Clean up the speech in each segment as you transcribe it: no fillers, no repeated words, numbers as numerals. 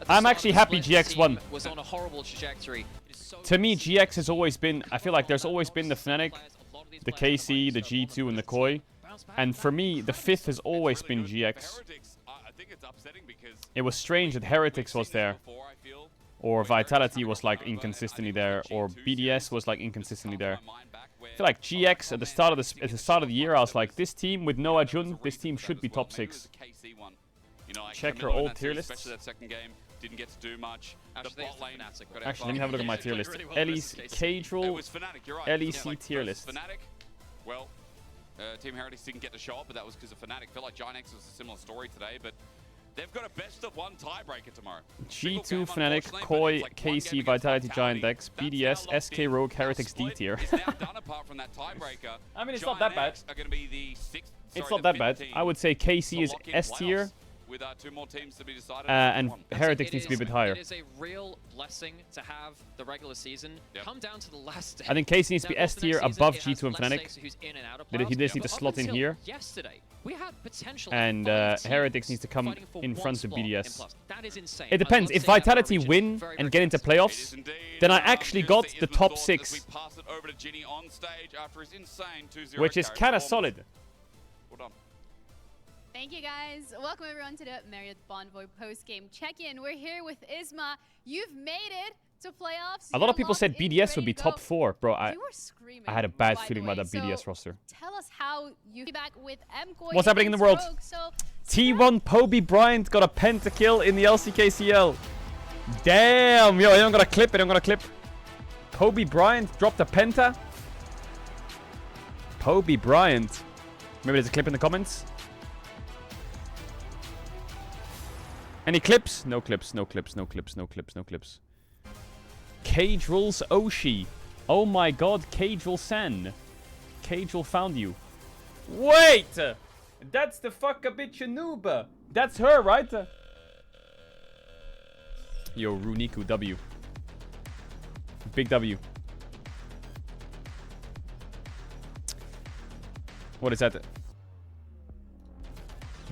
I'm actually happy GX won. Was on a horrible trajectory. To me, GX has always been... I feel like there's always been the Fnatic, the KC, the G2, and the Koi. And for me, the fifth has always been GX. It was strange that Heretics was there. Or Vitality was like inconsistently there. Or BDS was like inconsistently there. I feel like GX at the start of the year, I was like, this team with Noah Jun, this team should be top 6. Check her old tier list. Didn't get to do much. Actually, let me have a look at my tier list. Caedrel, LEC tier list. Well, Team Heretics didn't get to show up, but that was because of Fnatic. Felt like Giant X was a similar story today, but they've got a best of one tiebreaker tomorrow. G2, Fnatic, Koi, KC, Vitality, Giant X, BDS, SK Rogue, Heretics D tier. I mean, it's not that bad. It's not that bad. I would say KC is S tier. With 2 more teams to be decided. And Heretics needs to be a bit higher. It is a real blessing to have the regular season come down to the last day. I think KC needs to be S tier above G2 and Fnatic. He just needs to slot in here. And Heretics needs to come in front of BDS. It depends. If Vitality win and get into playoffs, then I actually got the top 6. Which is kind of solid. Thank you, guys. Welcome, everyone, to the Marriott Bonvoy post-game check-in. We're here with Isma. You've made it to playoffs. A lot of people said BDS would be top 4. Bro, I had a bad feeling about that BDS so roster. Tell us how you be back with MKoi. What's happening in the world? T1 Poby Bryant got a pentakill in the LCK CL. Damn. Yo, I don't got to clip it. I'm going to clip. Poby Bryant dropped a penta. Poby Bryant. Maybe there's a clip in the comments. Any clips? No clips, no clips, no clips, no clips, no clips. Caedrel's Oshi. Oh my god, Caedrel-san. Caedrel found you. Wait! That's the fucka bitch noob. That's her, right? Yo, Runiku W. Big W. What is that?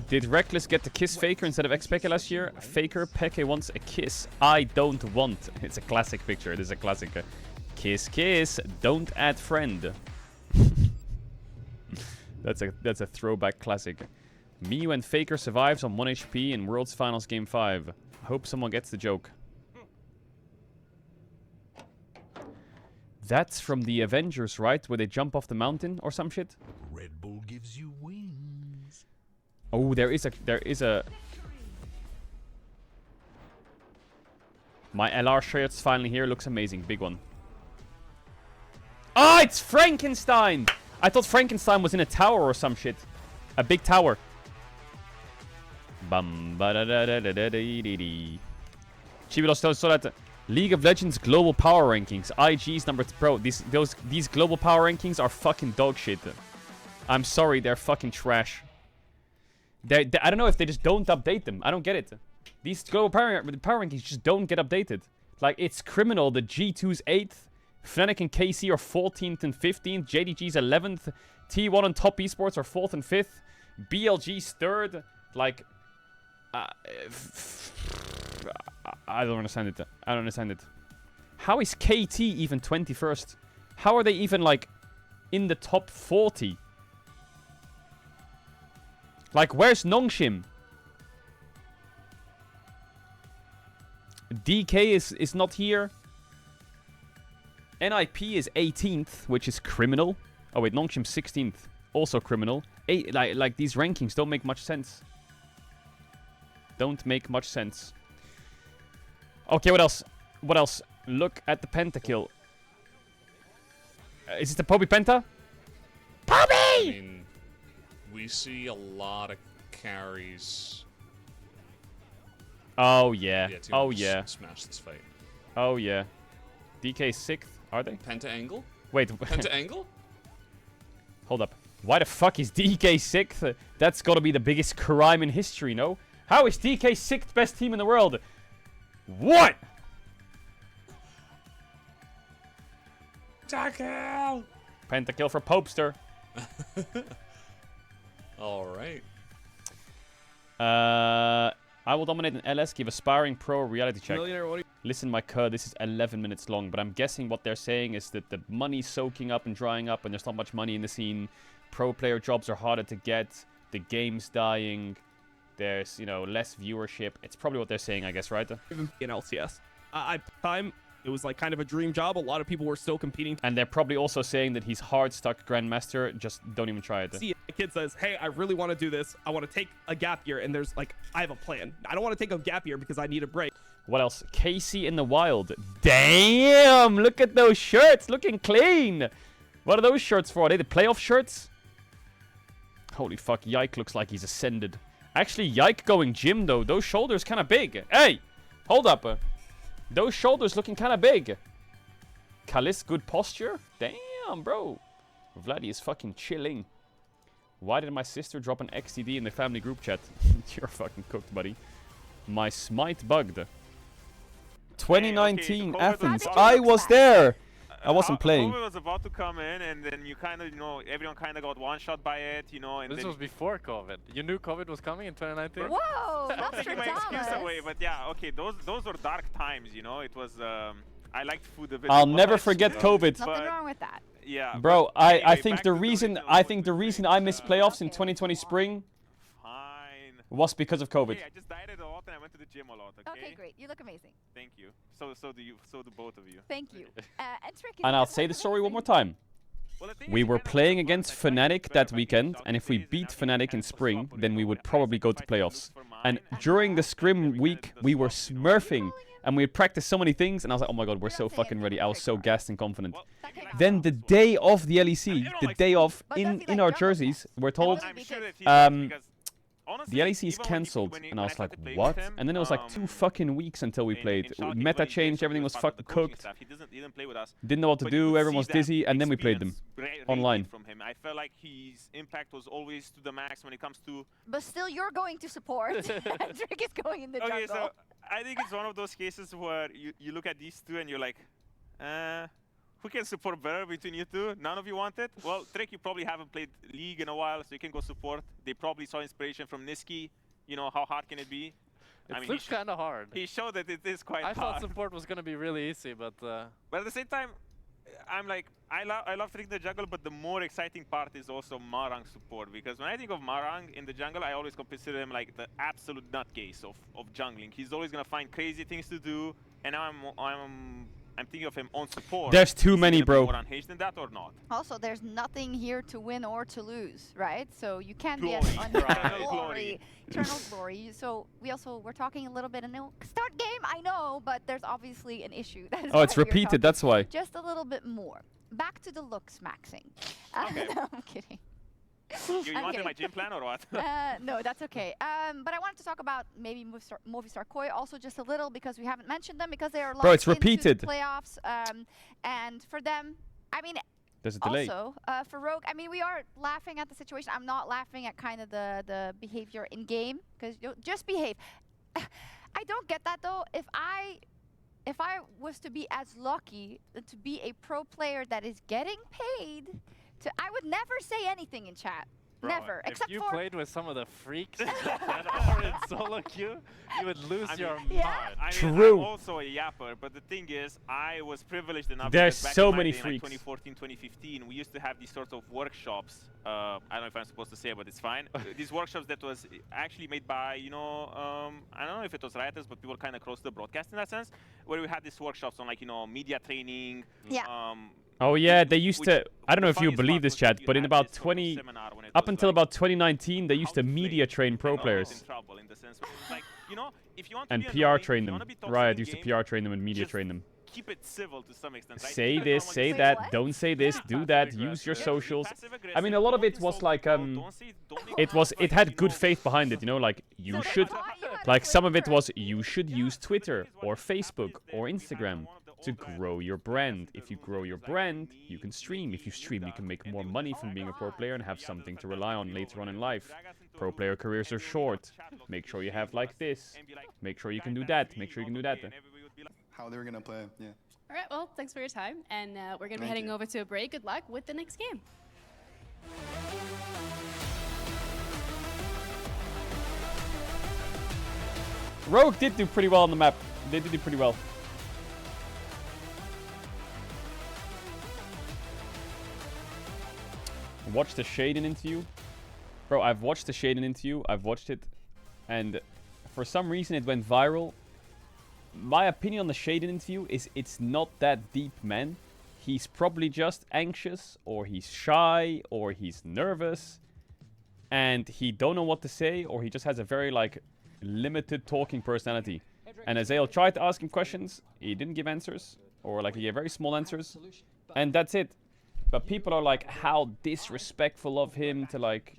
Did Reckless get the kiss Faker instead of X-Peke last year? Faker, Peke wants a kiss. I don't want. It's a classic picture. It is a classic. Kiss, kiss. Don't add friend. That's a throwback classic. Me when Faker survives on 1 HP in World's Finals Game 5. Hope someone gets the joke. That's from the Avengers, right? Where they jump off the mountain or some shit? Red Bull gives you wings. Oh, there is a... My LR shirt's finally here. Looks amazing. Big one. Ah, it's Frankenstein! I thought Frankenstein was in a tower or some shit. A big tower. Bum ba da da da da da dee dee. Chibilos saw that League of Legends global power rankings. IG's number... Bro, these global power rankings are fucking dog shit. I'm sorry, they're fucking trash. I don't know if they just don't update them. I don't get it. These global power rankings just don't get updated. Like, it's criminal. The G2's 8th. Fnatic and KC are 14th and 15th. JDG's 11th. T1 and Top Esports are 4th and 5th. BLG's 3rd. Like... I don't understand it. I don't understand it. How is KT even 21st? How are they even, like, in the top 40? Like, where's Nongshim? DK is not here. NIP is 18th, which is criminal. Oh, wait, Nongshim 16th. Also criminal. Like, these rankings don't make much sense. Don't make much sense. Okay, what else? What else? Look at the Pentakill. Is it the Poby Penta? Poby! I mean, we see a lot of carries. Oh, yeah. Oh, teams yeah. Smash this fight. Oh, yeah. DK 6th, are they? Penta angle? Wait. Penta angle? Hold up. Why the fuck is DK 6th? That's gotta be the biggest crime in history, no? How is DK 6th best team in the world? What? Pentakill! Pentakill for Popester. Alright. I will dominate an LS, give aspiring pro a reality check. Listen, my cud, this is 11 minutes long, but I'm guessing what they're saying is that the money's soaking up and drying up, and there's not much money in the scene. Pro player jobs are harder to get. The game's dying. There's, you know, less viewership. It's probably what they're saying, I guess, right? In LCS. At the time, it was like kind of a dream job. A lot of people were still competing. And they're probably also saying that he's hard stuck Grandmaster. Just don't even try it. See, a kid says, hey, I really want to do this. I want to take a gap year. And there's like, I have a plan. I don't want to take a gap year because I need a break. What else? Casey in the wild. Damn! Look at those shirts. Looking clean. What are those shirts for? Are they the playoff shirts? Holy fuck. Yike looks like he's ascended. Actually, Yike going gym, though. Those shoulders kind of big. Hey! Hold up. Those shoulders looking kind of big. Kalis, good posture? Damn, bro. Vladdy is fucking chilling. Why did my sister drop an XTD in the family group chat? You're fucking cooked, buddy. My smite bugged. 2019 okay, Athens. I was there. I wasn't playing. Poby was about to come in, and then you kind of, you know, everyone kind of got one shot by it, you know. And this then was before COVID. You knew COVID was coming in 2019? Whoa, I'm that's taking my excuse away, but yeah, okay, those were dark times, you know. It was, I liked food a bit. I'll too never much, forget you know, COVID. Nothing wrong with that. Yeah, Bro, but I anyway, think back the to reason original I missed playoffs in Okay. 2020 spring Fine. was because of COVID. Okay, I just dieted a lot and I went to the gym a lot. Okay. Okay, great. You look amazing. Thank you. So do you. So do both of you. Thank you. And Tricky. And I'll say the story one more time. Well, the thing We is, were kind of playing like against I tried to Fnatic be that better by weekend, getting and if we shot beat plays and Fnatic in kind of spring, swap then we with would it. probably go to I tried playoffs. look for mine, And and during the every scrim kind week, of we were swap, you know. smurfing, and we had practiced so many things, and I was like, oh my god, we're so fucking ready. I was so gassed and confident. Well, Then the day of the LEC, the day of, But does he in like our jungle jerseys, we're told I'm sure that he Um, does, because honestly, the LEC is even when cancelled, when and I when was like, started playing what? with him, And then it was like 2 fucking weeks until we in played. Schalke, Meta he changed, did everything was part of the fucking coaching cooked. staff. He didn't play with us. Didn't know what to But you do, could everyone see was that dizzy, and then we played them experience online. From him. I felt like his impact was always to the max when it comes to. But still, you're going to support. And Trick is going in the Okay, jungle. so I think it's one of those cases where you look at these two and you're like, who can support better between you two? None of you want it? Well, Trick, you probably haven't played League in a while, so you can go support. They probably saw inspiration from Niski. You know, how hard can it be? It looks kind of hard. He showed that it is quite I hard. thought support was going to be really easy, but... But at the same time, I'm like, I love Trick in the jungle, but the more exciting part is also Marang support. Because when I think of Marang in the jungle, I always consider him like the absolute nutcase of jungling. He's always going to find crazy things to do. And now I'm thinking of him on support. There's too Is he many, gonna be bro. more unhinged than that or not? Also, there's nothing here to win or to lose, right? So you can't Glory. be on Eternal glory, eternal glory. So we're talking a little bit, and start game. I know, but there's obviously an issue. That is Oh, it's why we're repeated, talking that's why. just a little bit more. Back to the looks maxing. Okay. No, I'm kidding. You I'm wanted kidding. my gym plan or what? No, that's okay. But I wanted to talk about maybe Movistar Koi also just a little because we haven't mentioned them because they are Bro, it's locked into repeated. the playoffs. And for them, I mean, There's a delay. also for Rogue, I mean, we are laughing at the situation. I'm not laughing at kind of the behavior in game because just behave. I don't get that though. If I was to be as lucky to be a pro player that is getting paid, I would never say anything in chat. Bro, Never, if except you for played with some of the freaks that are in solo queue, you would lose your Yeah. mind. I mean, True. I'm also a yapper, but the thing is, I was privileged enough. There's because back so in my many day, freaks. Like 2014, 2015, we used to have these sorts of workshops. I don't know if I'm supposed to say, but it's fine. These workshops that was actually made by, you know, I don't know if it was writers, but people kind of close to the broadcast in that sense, where we had these workshops on, like, you know, media training. Yeah. Oh yeah, they used which to. I don't know the if you funniest believe part this, was that chat, you but in had about this sort of 20, seminar when it up was until like, about 2019, they used how to to media play. train pro And I was players in trouble in the sense where it's like, you know, if you want to and be PR annoying, train if you them. wanna be toxic Riot in used to game, PR train them and media just train them. keep it civil to some extent, right? Say Keep it this, normal, say just that, what? don't say this, do that, use your Yeah, be socials. passive-aggressive, I mean, a lot of don't it was insult like, people, don't make It was, it had good faith behind it, you know, like you should, like some of it was you should use Twitter or Facebook or Instagram to grow your brand. If you grow your brand, you can stream. If you stream, you can make more money from being a pro player and have something to rely on later on in life. Pro player careers are short. Make sure you have like this. Make sure you can do that. Make sure you can do that. How they were gonna play, yeah. All right, well, thanks for your time. And we're going to be Thank heading you. over to a break. Good luck with the next game. Rogue did do pretty well on the map. They did do pretty well. Watch the Sheiden interview. Bro, I've watched the Sheiden interview. I've watched it. And for some reason it went viral. My opinion on the Sheiden interview is it's not that deep, man. He's probably just anxious, or he's shy, or he's nervous. And he don't know what to say, or he just has a very, like, limited talking personality. And Azael tried to ask him questions. He didn't give answers. Or, like, he gave very small answers. And that's it. But people are like, how disrespectful of him to, like...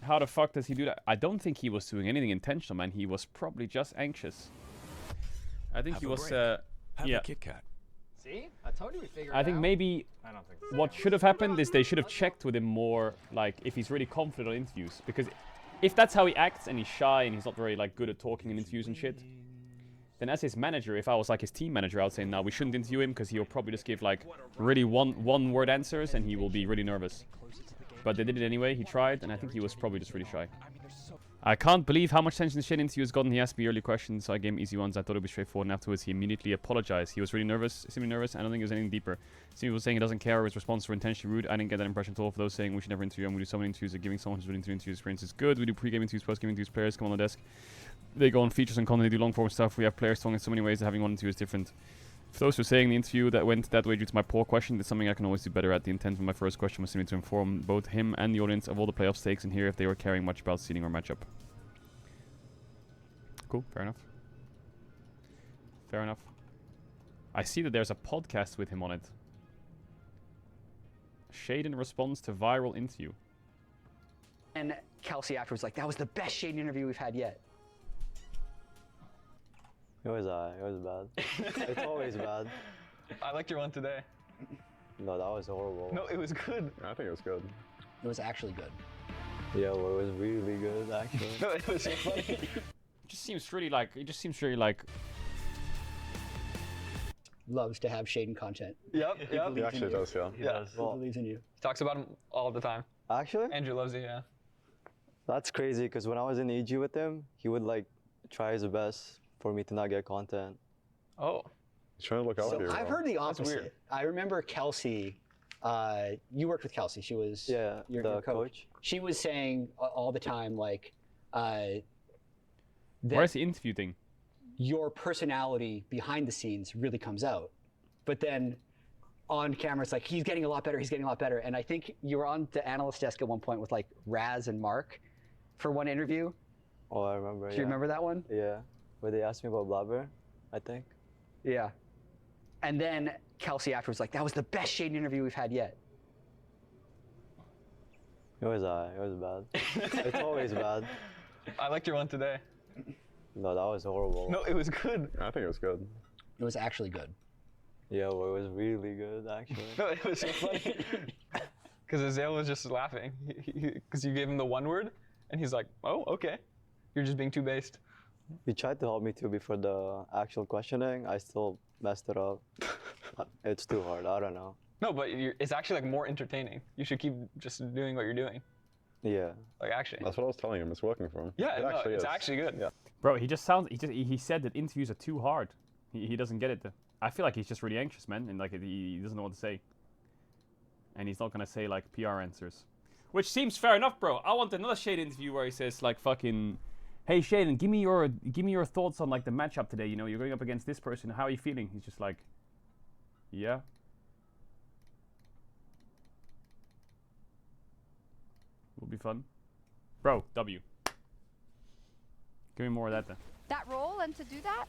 How the fuck does he do that? I don't think he was doing anything intentional, man. He was probably just anxious. I think he was, yeah. Kit Kat. See? I told you we figured I think maybe I don't think so. what should have happened is they should have checked with him more, like, if he's really confident on interviews. Because if that's how he acts and he's shy and he's not very, like, good at talking in interviews and shit, then as his manager, if I was, like, his team manager, I would say, no, we shouldn't interview him because he'll probably just give, like, really one-word answers and he will be really nervous. But they did it anyway. He tried, and I think he was probably just really shy. I can't believe how much attention the Sheiden interview has gotten. He asked me early questions, so I gave him easy ones. I thought it would be straightforward, and afterwards he immediately apologized. He was really nervous, seemingly nervous. I don't think it was anything deeper. Some people saying he doesn't care or his responses were intentionally rude. I didn't get that impression at all. For those saying we should never interview, and we do so many interviews that giving someone who's willing to interview experience is good. We do pre-game interviews, post-game interviews, players come on the desk. They go on features and content, they do long-form stuff. We have players talking in so many ways that having one interview is different. For those who are saying the interview that went that way due to my poor question, that's something I can always do better at. The intent of my first question was simply to inform both him and the audience of all the playoff stakes and hear if they were caring much about seeding or matchup. Cool, fair enough. Fair enough. I see that there's a podcast with him on it. Sheiden responds to viral interview. And Kelsey afterwards like, that was the best Sheiden interview we've had yet. It was bad. It's always bad. I liked your one today. No, that was horrible. No, it was good. I think it was good. It was actually good. Yeah, well, it was really good, actually. No, it was so funny. It just seems really like... Loves to have Sheiden content. Yep. He actually does, yeah. He does. He believes in you. He talks about him all the time. Actually? Andrew loves you, yeah. That's crazy, because when I was in EG with him, he would, like, try his best for me to not get content. Oh. He's trying to look out for you. I've heard the opposite. weird. I remember Kelsey, you worked with Kelsey. She was your coach. She was saying all the time, like, Where's the interview thing? Your personality behind the scenes really comes out. But then on camera, it's like, he's getting a lot better, he's getting a lot better. And I think you were on the analyst desk at one point with, like, Raz and Mark for one interview. Oh, I remember, Do you remember that one? Yeah. Where they asked me about Blabber, I think. Yeah. And then Kelsey afterwards like, that was the best Sheiden interview we've had yet. It was bad. It's always bad. I liked your one today. No, that was horrible. No, it was good. I think it was good. It was actually good. Yeah, well, it was really good, actually. No, it was so funny. Because Azael was just laughing. Because you gave him the one word, and he's like, oh, okay. You're just being too based. He tried to help me too before the actual questioning. I still messed it up. It's too hard. I don't know. No, but it's actually like more entertaining. You should keep just doing what you're doing. Yeah. Like actually. That's what I was telling him. It's working for him. Yeah, it's actually good. Yeah. Bro, he just sounds... He said that interviews are too hard. He doesn't get it. I feel like he's just really anxious, man. And like he doesn't know what to say. And he's not going to say like PR answers. Which seems fair enough, bro. I want another Sheiden interview where he says like fucking... Hey Sheiden, give me your thoughts on like the matchup today. You know, you're going up against this person. How are you feeling? He's just like, yeah. Will be fun, bro. W. Give me more of that then. That role and to do that,